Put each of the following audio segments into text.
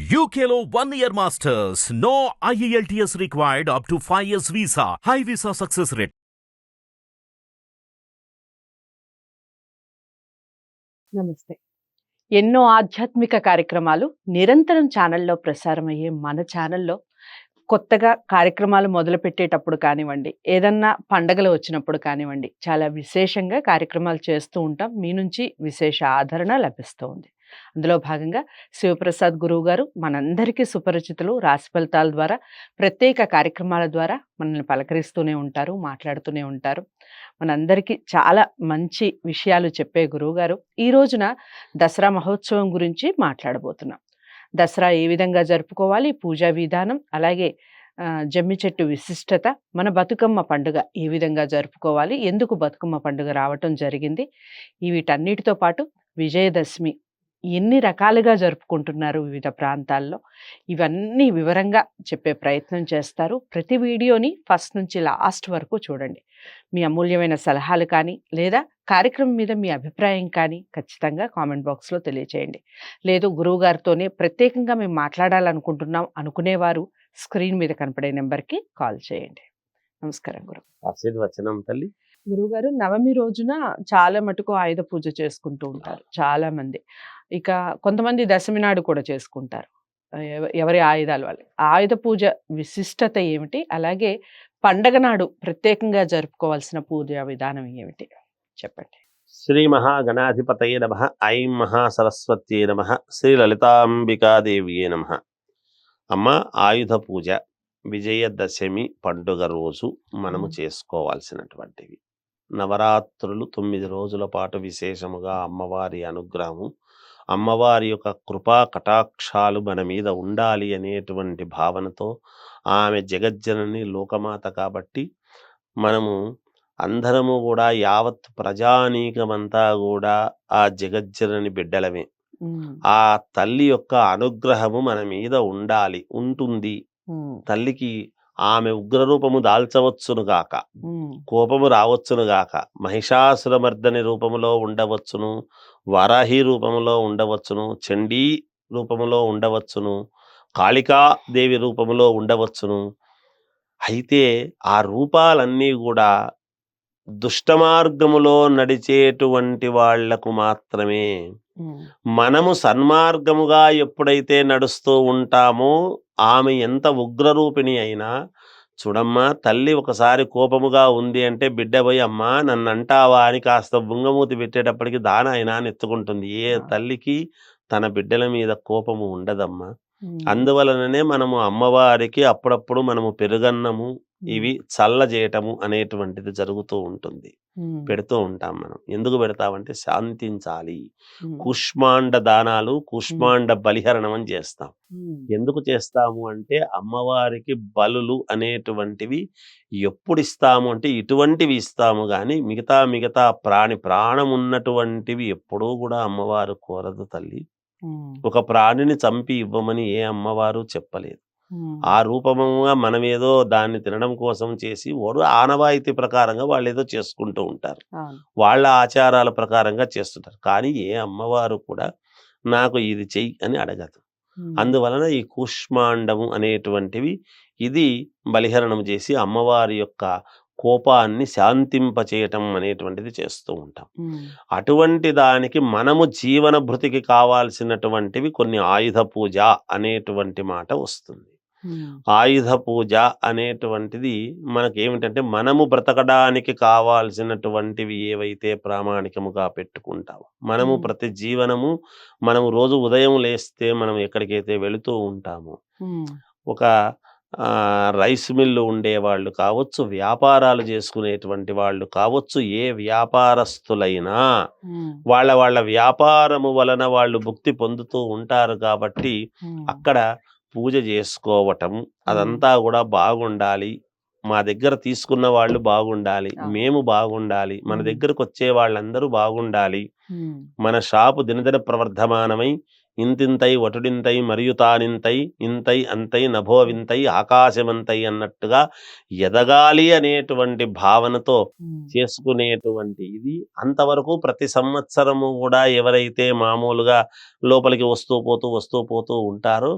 UKLO 1 year masters. No IELTS required up to 5 years visa. High visa success rate. నమస్తే. ఎన్నో ఆధ్యాత్మిక కార్యక్రమాలు నిరంతరం ఛానల్లో ప్రసారమయ్యే మన ఛానల్లో కొత్తగా కార్యక్రమాలు మొదలుపెట్టేటప్పుడు కానివ్వండి, ఏదన్నా పండగలు వచ్చినప్పుడు కానివ్వండి, చాలా విశేషంగా కార్యక్రమాలు చేస్తూ ఉంటాం. మీ నుంచి విశేష ఆదరణ లభిస్తూ ఉంది. అందులో భాగంగా శివప్రసాద్ గురువు గారు మనందరికీ సుపరిచితులు. రాశి ఫలితాల ద్వారా, ప్రత్యేక కార్యక్రమాల ద్వారా మనల్ని పలకరిస్తూనే ఉంటారు, మాట్లాడుతూనే ఉంటారు. మనందరికీ చాలా మంచి విషయాలు చెప్పే గురువుగారు ఈ రోజున దసరా మహోత్సవం గురించి మాట్లాడబోతున్నాం. దసరా ఏ విధంగా జరుపుకోవాలి, పూజా విధానం, అలాగే జమ్మి చెట్టు విశిష్టత, మన బతుకమ్మ పండుగ ఏ విధంగా జరుపుకోవాలి, ఎందుకు బతుకమ్మ పండుగ రావటం జరిగింది, వీటన్నిటితో పాటు విజయదశమి ఎన్ని రకాలుగా జరుపుకుంటున్నారు వివిధ ప్రాంతాల్లో, ఇవన్నీ వివరంగా చెప్పే ప్రయత్నం చేస్తారు. ప్రతి వీడియోని ఫస్ట్ నుంచి లాస్ట్ వరకు చూడండి. మీ అమూల్యమైన సలహాలు కానీ లేదా కార్యక్రమం మీద మీ అభిప్రాయం కానీ ఖచ్చితంగా కామెంట్ బాక్స్లో తెలియచేయండి. లేదు గురువుగారితోనే ప్రత్యేకంగా మేము మాట్లాడాలనుకుంటున్నాం అనుకునేవారు స్క్రీన్ మీద కనపడే నెంబర్కి కాల్ చేయండి. నమస్కారం గురు. ఆశీర్వచనం తల్లి. గురువుగారు, నవమి రోజున చాలా మటుకు ఆయుధ పూజ చేసుకుంటూ ఉంటారు చాలా మంది. ఇక కొంతమంది దశమి నాడు కూడా చేసుకుంటారు. ఎవరి ఆయుధాలు వాళ్ళు. ఆయుధ పూజ విశిష్టత ఏమిటి, అలాగే పండగ నాడు ప్రత్యేకంగా జరుపుకోవాల్సిన పూజా విధానం ఏమిటి చెప్పండి. శ్రీ మహాగణాధిపతయే నమః. ఐం మహాసరస్వత్యే నమః. శ్రీ లలితాంబికాదేవియే నమః. అమ్మ, ఆయుధ పూజ విజయదశమి పండుగ రోజు మనము చేసుకోవాల్సినటువంటివి. నవరాత్రులు 9 రోజుల పాటు విశేషముగా అమ్మవారి అనుగ్రహము, అమ్మవారి యొక్క కృపా కటాక్షాలు మన మీద ఉండాలి అనేటువంటి భావనతో, ఆమె జగజ్జనని లోకమాత కాబట్టి మనము అందరము కూడా యావత్ ప్రజానీకమంతా కూడా ఆ జగజ్జనని బిడ్డలమే. ఆ తల్లి యొక్క అనుగ్రహము మన మీద ఉండాలి, ఉంటుంది. తల్లికి ఆమె ఉగ్రరూపము దాల్చవచ్చును గాక, కోపము రావచ్చును గాక, మహిషాసురమర్దని రూపములో ఉండవచ్చును, వారాహి రూపములో ఉండవచ్చును, చండీ రూపములో ఉండవచ్చును, కాళికాదేవి రూపములో ఉండవచ్చును. అయితే ఆ రూపాలన్నీ కూడా దుష్టమార్గములో నడిచేటువంటి వాళ్లకు మాత్రమే. మనము సన్మార్గముగా ఎప్పుడైతే నడుస్తూ ఉంటామో, ఆమె ఎంత ఉగ్రరూపిణి అయినా చూడమ్మా, తల్లి ఒకసారి కోపముగా ఉంది అంటే బిడ్డ పోయి అమ్మా నన్ను అంటావా అని కాస్త బుంగమూతి పెట్టేటప్పటికి దాన అయినా ఎత్తుకుంటుంది. ఏ తల్లికి తన బిడ్డల మీద కోపము ఉండదమ్మా. అందువలననే మనము అమ్మవారికి అప్పుడప్పుడు మనము పెరుగన్నము ఇవి చల్ల చేయటము అనేటువంటిది జరుగుతూ ఉంటుంది, పెడుతూ ఉంటాం. మనం ఎందుకు పెడతామంటే శాంతించాలి. కుష్మాండ దానాలు, కుష్మాండ బలిహరణం అని చేస్తాం. ఎందుకు చేస్తాము అంటే అమ్మవారికి బలులు అనేటువంటివి ఎప్పుడు ఇస్తాము అంటే ఇటువంటివి ఇస్తాము, కానీ మిగతా ప్రాణం ఉన్నటువంటివి ఎప్పుడూ కూడా అమ్మవారు కోరదు తల్లి. ఒక ప్రాణిని చంపి ఇవ్వమని ఏ అమ్మవారు చెప్పలేదు. ఆ రూపముగా మనమేదో దాన్ని తినడం కోసం చేసి వాడు ఆనవాయితీ ప్రకారంగా వాళ్ళు ఏదో చేసుకుంటూ ఉంటారు, వాళ్ళ ఆచారాల ప్రకారంగా చేస్తుంటారు. కానీ ఏ అమ్మవారు కూడా నాకు ఇది చెయ్యి అని అడగదు. అందువలన ఈ కూష్మాండము అనేటువంటివి ఇది బలిహరణం చేసి అమ్మవారి యొక్క కోపాన్ని శాంతింపచేయటం అనేటువంటిది చేస్తూ ఉంటాం. అటువంటి దానికి మనము జీవన భృతికి కావాల్సినటువంటివి కొన్ని ఆయుధ పూజ అనేటువంటి మాట వస్తుంది. ఆయుధ పూజ అనేటువంటిది మనకేమిటంటే మనము బ్రతకడానికి కావాల్సినటువంటివి ఏవైతే ప్రామాణికముగా పెట్టుకుంటామో, మనము ప్రతి జీవనము మనము రోజు ఉదయం లేస్తే మనం ఎక్కడికైతే వెళుతూ ఉంటామో, ఒక రైస్ మిల్లు ఉండేవాళ్ళు కావచ్చు, వ్యాపారాలు చేసుకునేటువంటి వాళ్ళు కావచ్చు, ఏ వ్యాపారస్తులైనా వాళ్ళ వ్యాపారము వలన వాళ్ళు భుక్తి పొందుతూ ఉంటారు. కాబట్టి అక్కడ పూజ చేసుకోవటం అదంతా కూడా బాగుండాలి. మా దగ్గర తీసుకున్న వాళ్ళు బాగుండాలి, మేము బాగుండాలి, మన దగ్గరకు వచ్చే వాళ్ళందరూ బాగుండాలి, మన షాపు దినదిన ప్రవర్ధమానమై ఇంతింతై వటుడింతై మరియు తానింతై ఇంతై అంతై నభో వింతై ఆకాశమంతై అన్నట్టుగా ఎదగాలి అనేటువంటి భావనతో చేసుకునేటువంటి ఇది. అంతవరకు ప్రతి సంవత్సరము కూడా ఎవరైతే మామూలుగా లోపలికి వస్తూ పోతూ ఉంటారో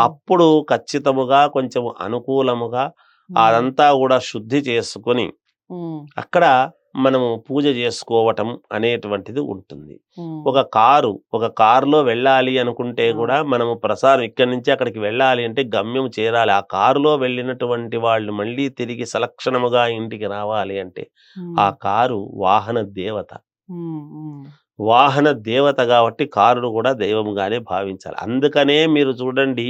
అప్పుడు ఖచ్చితముగా కొంచెం అనుకూలముగా అదంతా కూడా శుద్ధి చేసుకొని అక్కడ మనము పూజ చేసుకోవటం అనేటువంటిది ఉంటుంది. ఒక కారులో వెళ్ళాలి అనుకుంటే కూడా మనము ప్రసారం ఇక్కడి నుంచి అక్కడికి వెళ్ళాలి అంటే గమ్యం చేరాలి. ఆ కారులో వెళ్ళినటువంటి వాళ్ళు మళ్ళీ తిరిగి సలక్షణముగా ఇంటికి రావాలి అంటే ఆ కారు వాహన దేవత. వాహన దేవత కాబట్టి కారును కూడా దైవముగానే భావించాలి. అందుకనే మీరు చూడండి,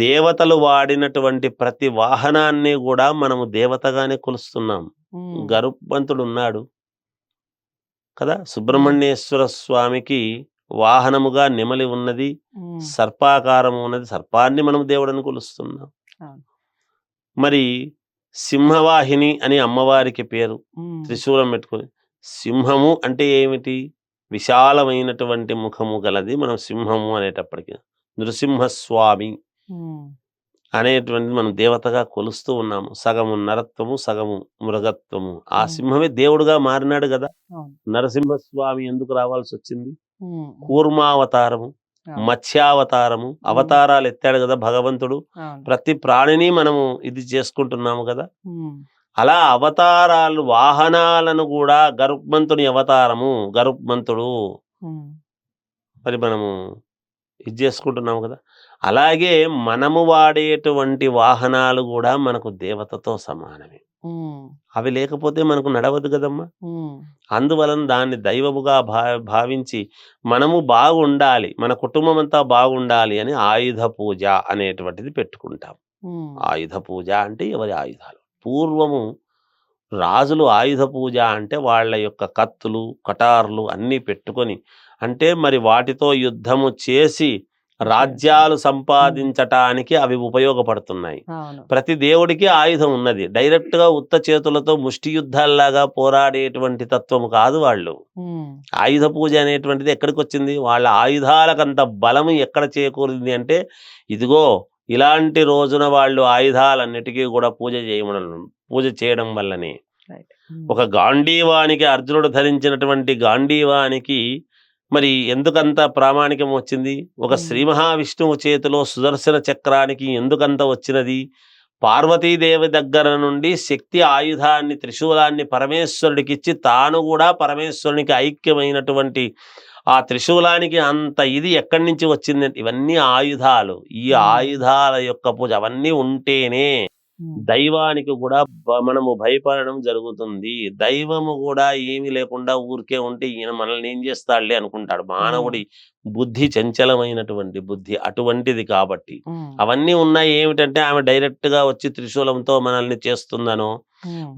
దేవతలు వాడినటువంటి ప్రతి వాహనాన్ని కూడా మనము దేవతగానే కొలుస్తున్నాం. గరుత్మంతుడు ఉన్నాడు కదా, సుబ్రహ్మణ్యేశ్వర స్వామికి వాహనముగా నెమలి ఉన్నది, సర్పాకారము ఉన్నది, సర్పాన్ని మనం దేవుడని కొలుస్తున్నాం. మరి సింహవాహిని అని అమ్మవారికి పేరు, త్రిశూలం పెట్టుకొని. సింహము అంటే ఏమిటి? విశాలమైనటువంటి ముఖము గలది. మనం సింహము అనేటప్పటికి నృసింహస్వామి అనేటువంటిది మనం దేవతగా కొలుస్తూ ఉన్నాము. సగము నరత్వము, సగము మృగత్వము. ఆ సింహమే దేవుడుగా మారినాడు కదా. నరసింహస్వామి ఎందుకు రావాల్సి వచ్చింది? కూర్మావతారము, మత్స్యావతారము, అవతారాలు ఎత్తాడు కదా భగవంతుడు. ప్రతి ప్రాణిని మనము ఇది చేసుకుంటున్నాము కదా. అలా అవతారాలు, వాహనాలను కూడా గరుత్మంతుని అవతారము, గరుత్మంతుడు మరి మనము ఇది చేసుకుంటున్నాము కదా. అలాగే మనము వాడేటువంటి వాహనాలు కూడా మనకు దేవతతో సమానమే. అవి లేకపోతే మనకు నడవదు కదమ్మా. అందువలన దాన్ని దైవముగా భావించి మనము బాగుండాలి, మన కుటుంబం అంతా బాగుండాలి అని ఆయుధ పూజ అనేటువంటిది పెట్టుకుంటాం. ఆయుధ పూజ అంటే ఎవరి ఆయుధాలు. పూర్వము రాజులు ఆయుధ పూజ అంటే వాళ్ళ యొక్క కత్తులు, కటార్లు అన్నీ పెట్టుకొని, అంటే మరి వాటితో యుద్ధము చేసి రాజ్యాలు సంపాదించటానికి అవి ఉపయోగపడుతున్నాయి. ప్రతి దేవుడికి ఆయుధం ఉన్నది. డైరెక్ట్ గా ఉత్త చేతులతో ముష్టి యుద్ధాల్లాగా పోరాడేటువంటి తత్వము కాదు వాళ్ళు. ఆయుధ పూజ అనేటువంటిది ఎక్కడికి వచ్చింది? వాళ్ళ ఆయుధాలకంత బలము ఎక్కడ చేకూరింది అంటే, ఇదిగో ఇలాంటి రోజున వాళ్ళు ఆయుధాలన్నిటికీ కూడా పూజ చేయడం వల్లనే. ఒక గాంధీవానికి, అర్జునుడు ధరించినటువంటి గాంధీవానికి మరి ఎందుకంత ప్రామాణికం వచ్చింది? ఒక శ్రీ మహావిష్ణువు చేతిలో సుదర్శన చక్రానికి ఎందుకంత వచ్చినది? పార్వతీదేవి దగ్గర నుండి శక్తి ఆయుధాన్ని, త్రిశూలాన్ని పరమేశ్వరుడికి ఇచ్చి తాను కూడా పరమేశ్వరునికి ఐక్యమైనటువంటి ఆ త్రిశూలానికి అంత ఇది ఎక్కడి నుంచి వచ్చింది? ఇవన్నీ ఆయుధాలు. ఈ ఆయుధాల యొక్క పూజ అవన్నీ ఉంటేనే దైవానికి కూడా మనము భయపడడం జరుగుతుంది. దైవము కూడా ఏమీ లేకుండా ఊరికే ఉంటే ఈయన మనల్ని ఏం చేస్తాడులే అనుకుంటాడు. మానవుడి బుద్ధి చంచలమైనటువంటి బుద్ధి అటువంటిది కాబట్టి అవన్నీ ఉన్నాయి. ఏమిటంటే ఆమె డైరెక్ట్ గా వచ్చి త్రిశూలంతో మనల్ని చేస్తుందనో,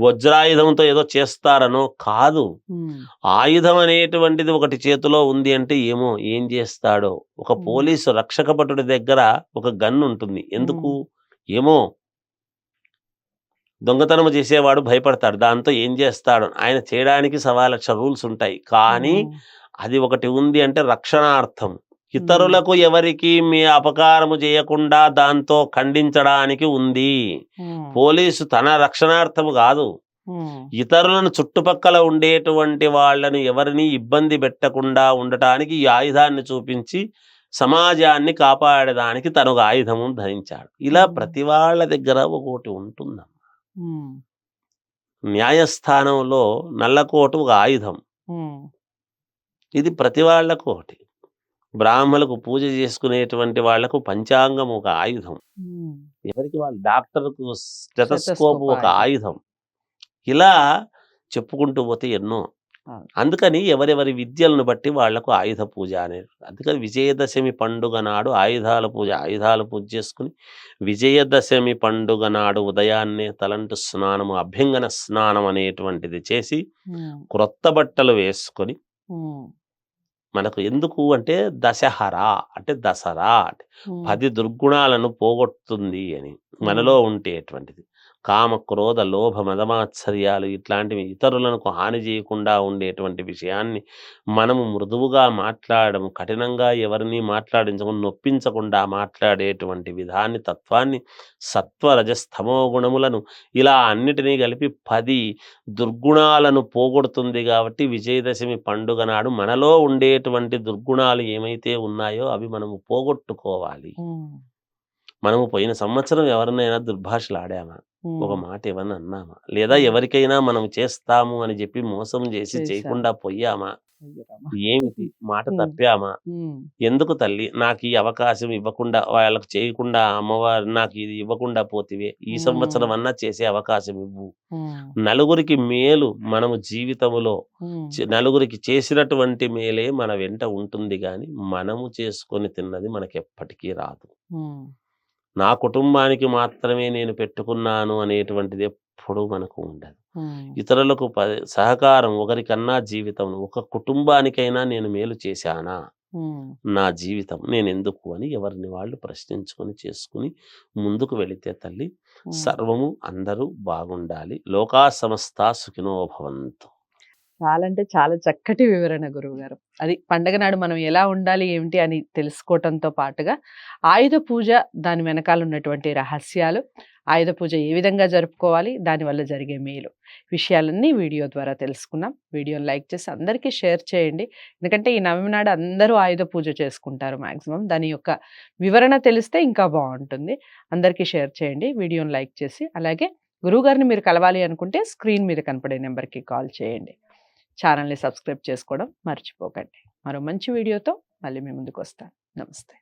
వజ్రాయుధంతో ఏదో చేస్తారనో కాదు. ఆయుధం అనేటువంటిది ఒకటి చేతిలో ఉంది అంటే ఏం చేస్తాడో. ఒక పోలీసు రక్షక భటుడి దగ్గర ఒక గన్ ఉంటుంది. ఎందుకు? దొంగతనం చేసేవాడు భయపడతాడు, దాంతో ఏం చేస్తాడు ఆయన చేయడానికి 1,00,000 రూల్స్ ఉంటాయి. కానీ అది ఒకటి ఉంది అంటే రక్షణార్థం, ఇతరులకు ఎవరికి మీ అపకారము చేయకుండా దాంతో ఖండించడానికి ఉంది. పోలీసు తన రక్షణార్థము కాదు, ఇతరులను చుట్టుపక్కల ఉండేటువంటి వాళ్ళను ఎవరిని ఇబ్బంది పెట్టకుండా ఉండటానికి ఈ ఆయుధాన్ని చూపించి సమాజాన్ని కాపాడడానికి తను ఒక ఆయుధము ధరించాడు. ఇలా ప్రతి వాళ్ళ దగ్గర ఒకటి ఉంటుందమ్మా. న్యాయస్థానంలో నల్లకోటు ఒక ఆయుధం. ఇది ప్రతి వాళ్లకు ఒకటి. బ్రాహ్మణులకు పూజ చేసుకునేటువంటి వాళ్లకు పంచాంగం ఒక ఆయుధం. ఎవరికి వాళ్ళు, డాక్టర్కు స్టెథోస్కోప్ ఒక ఆయుధం. ఇలా చెప్పుకుంటూ పోతే ఎన్నో. అందుకని ఎవరెవరి విద్యలను బట్టి వాళ్లకు ఆయుధ పూజ అనేది. అందుకని విజయదశమి పండుగ నాడు ఆయుధాల పూజ చేసుకుని, విజయదశమి పండుగ నాడు ఉదయాన్నే తలంటు స్నానము, అభ్యంగన స్నానం అనేటువంటిది చేసి క్రొత్త బట్టలు వేసుకొని, మనకు ఎందుకు అంటే దశహరా అంటే దసరా అంటే 10 దుర్గుణాలను పోగొడుతుంది అని మనలో ఉండేటువంటిది. కామ, క్రోధ, లోభ, మదమాత్సర్యాలు ఇట్లాంటివి ఇతరులకు హాని చేయకుండా ఉండేటువంటి విషయాన్ని మనము మృదువుగా మాట్లాడము, కఠినంగా ఎవరిని మాట్లాడించకుండా నొప్పించకుండా మాట్లాడేటువంటి విధాన్ని, తత్వాన్ని, సత్వ రజస్తమో గుణములను ఇలా అన్నిటినీ కలిపి 10 దుర్గుణాలను పోగొడుతుంది. కాబట్టి విజయదశమి పండుగ నాడు మనలో ఉండేటువంటి దుర్గుణాలు ఏమైతే ఉన్నాయో అవి మనము పోగొట్టుకోవాలి. మనము పోయిన సంవత్సరం ఎవరినైనా దుర్భాషలు ఆడామా? ఒక మాట ఏమన్నా అన్నామా? లేదా ఎవరికైనా మనం చేస్తాము అని చెప్పి మోసం చేసి చేయకుండా పోయామా? ఏమిటి మాట తప్పామా? ఎందుకు తల్లి నాకు ఈ అవకాశం ఇవ్వకుండా, వాళ్ళకు చేయకుండా, అమ్మవారు నాకు ఇది ఇవ్వకుండా పోతివే, ఈ సంవత్సరం అన్నా చేసే అవకాశం ఇవ్వు. నలుగురికి మేలు మనము జీవితములో నలుగురికి చేసినటువంటి మేలే మన వెంట ఉంటుంది గాని మనము చేసుకొని తిన్నది మనకెప్పటికీ రాదు. నా కుటుంబానికి మాత్రమే నేను పెట్టుకున్నాను అనేటువంటిది ఎప్పుడూ మనకు ఉండదు. ఇతరులకు సహకారం, ఒకరికన్నా జీవితం, ఒక కుటుంబానికైనా నేను మేలు చేశానా? నా జీవితం నేనెందుకు అని ఎవరిని వాళ్ళు ప్రశ్నించుకొని చేసుకుని ముందుకు వెళితే తల్లి సర్వము అందరూ బాగుండాలి. లోకా సమస్తా సుఖినో భవంతు. చాలా అంటే చాలా చక్కటి వివరణ గురువు గారు. అది పండగ నాడు మనం ఎలా ఉండాలి ఏమిటి అని తెలుసుకోవటంతో పాటుగా ఆయుధ పూజ, దాని వెనకాల ఉన్నటువంటి రహస్యాలు, ఆయుధ పూజ ఏ విధంగా జరుపుకోవాలి, దానివల్ల జరిగే మేలు, విషయాలన్నీ వీడియో ద్వారా తెలుసుకున్నాం. వీడియోని లైక్ చేసి అందరికీ షేర్ చేయండి. ఎందుకంటే ఈ నవమి నాడు అందరూ ఆయుధ పూజ చేసుకుంటారు మ్యాక్సిమం. దాని యొక్క వివరణ తెలిస్తే ఇంకా బాగుంటుంది. అందరికీ షేర్ చేయండి, వీడియోని లైక్ చేసి. అలాగే గురువుగారిని మీరు కలవాలి అనుకుంటే స్క్రీన్ మీద కనపడే నెంబర్కి కాల్ చేయండి. ఛానల్ని సబ్స్క్రైబ్ చేసుకోవడం మర్చిపోకండి. మరో మంచి వీడియోతో మళ్ళీ మీ ముందుకు వస్తాను. నమస్తే.